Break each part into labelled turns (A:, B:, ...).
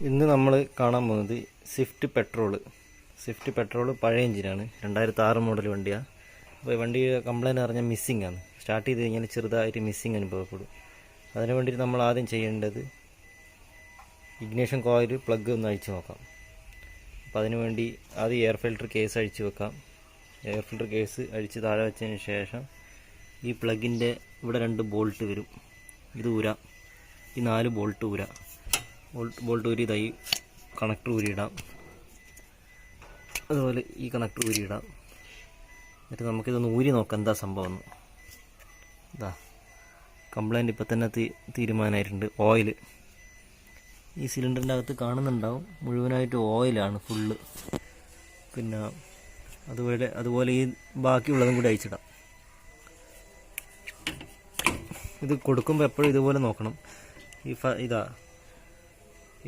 A: ഇന്ന് നമ്മൾ കാണാൻ പോകുന്നത് സ്വിഫ്റ്റ് പെട്രോൾ പഴയ എഞ്ചിനാണ്, 2006 മോഡൽ വണ്ടിയാണ്. അപ്പോൾ ഈ വണ്ടി കംപ്ലൈൻറ്റ് പറഞ്ഞാൽ മിസ്സിംഗ് ആണ്. സ്റ്റാർട്ട് ചെയ്ത് കഴിഞ്ഞാൽ ചെറുതായിട്ട് മിസ്സിംഗ് അനുഭവപ്പെടും. അതിന് വേണ്ടിയിട്ട് നമ്മൾ ആദ്യം ചെയ്യേണ്ടത് ഇഗ്നിഷൻ കോയിൽ പ്ലഗ് ഒന്ന് അഴിച്ചു നോക്കാം. അപ്പോൾ അതിന് വേണ്ടി ആദ്യം എയർ ഫിൽറ്റർ കേസ് അഴിച്ചു വെക്കാം. എയർ ഫിൽറ്റർ കേസ് അഴിച്ച് താഴെ വെച്ചതിന് ശേഷം ഈ പ്ലഗിൻ്റെ ഇവിടെ 2 ബോൾട്ട് വരും, ഇത് ഊരാം. ഈ 4 ബോൾട്ട് ഊരാം. ബോൾട്ട് ഊരി ഇതായി കണക്ടർ ഊരിയിടാം. അതുപോലെ ഈ കണക്ടർ ഊരിയിടാം. എന്നിട്ട് നമുക്കിതൊന്ന് ഊരി നോക്കാം എന്താ സംഭവം എന്ന്. ഇതാ കംപ്ലൈൻറ്റ് ഇപ്പം തന്നെ തീരുമാനമായിട്ടുണ്ട്. ഓയിൽ ഈ സിലിണ്ടറിൻ്റെ അകത്ത് കാണുന്നുണ്ടാവും, മുഴുവനായിട്ട് ഓയിലാണ് ഫുള്ള്. പിന്നെ അതുപോലെ ഈ ബാക്കിയുള്ളതും കൂടി അയച്ചിടാം. ഇത് കൊടുക്കുമ്പോൾ എപ്പോഴും ഇതുപോലെ നോക്കണം.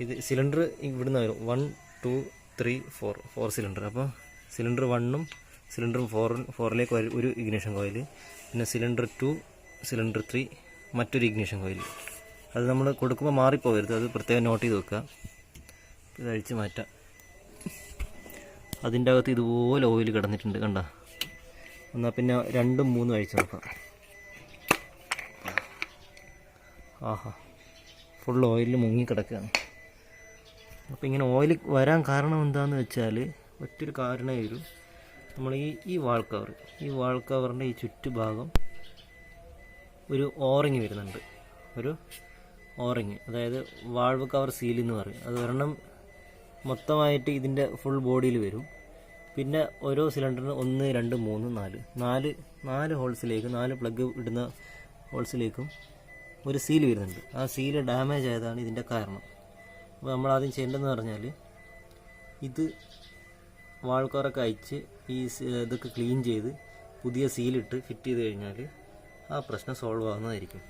A: ഇത് സിലിണ്ടർ ഇവിടുന്ന് വരും 1 2 3 4 സിലിണ്ടർ. അപ്പോൾ സിലിണ്ടർ 1ഉം സിലിണ്ടറും 4ലേക്ക് ഒരു ഇഗ്നിഷൻ കോയിൽ, പിന്നെ സിലിണ്ടർ 2 സിലിണ്ടർ 3 മറ്റൊരു ഇഗ്നിഷൻ കോയിൽ. അത് നമ്മൾ കൊടുക്കുമ്പോൾ മാറിപ്പോകരുത്, അത് പ്രത്യേകം നോട്ട് ചെയ്ത് വെക്കുക. ഇത് അഴിച്ച് മാറ്റാം. അതിൻ്റെ അകത്ത് ഇതുപോലെ ഓയിൽ കിടന്നിട്ടുണ്ട്, കണ്ട. എന്നാൽ പിന്നെ 2ഉം 3ഉം അഴിച്ച് നോക്കാം. ആഹാ, ഫുൾ ഓയിലിൽ മുങ്ങിക്കിടക്കുകയാണ്. അപ്പോൾ ഇങ്ങനെ ഓയിൽ വരാൻ കാരണം എന്താണെന്ന് വെച്ചാൽ ഒറ്റൊരു കാരണമേ വരും. നമ്മൾ ഈ വാൾ കവറിൻ്റെ ഈ ചുറ്റുഭാഗം ഒരു ഓറിങ് വരുന്നുണ്ട്, ഒരു ഓറിങ്, അതായത് വാൾവ് കവർ സീൽ എന്ന് പറയും. അത് ഒരെണ്ണം മൊത്തമായിട്ട് ഇതിൻ്റെ ഫുൾ ബോഡിയിൽ വരും. പിന്നെ ഓരോ സിലിണ്ടറിന് 1 2 3 4 ഹോൾസിലേക്ക്, 4 പ്ലഗ് ഇടുന്ന ഹോൾസിലേക്കും ഒരു സീൽ വരുന്നുണ്ട്. ആ സീല് ഡാമേജ് ആയതാണ് ഇതിൻ്റെ കാരണം. അപ്പോൾ നമ്മൾ ആദ്യം ചെയ്യേണ്ടതെന്ന് പറഞ്ഞാൽ ഇത് വാൾ കവറൊക്കെ അയച്ച് ഇതൊക്കെ ക്ലീൻ ചെയ്ത് പുതിയ സീലിട്ട് ഫിറ്റ് ചെയ്ത് കഴിഞ്ഞാൽ ആ പ്രശ്നം സോൾവ് ആവുന്നതായിരിക്കും.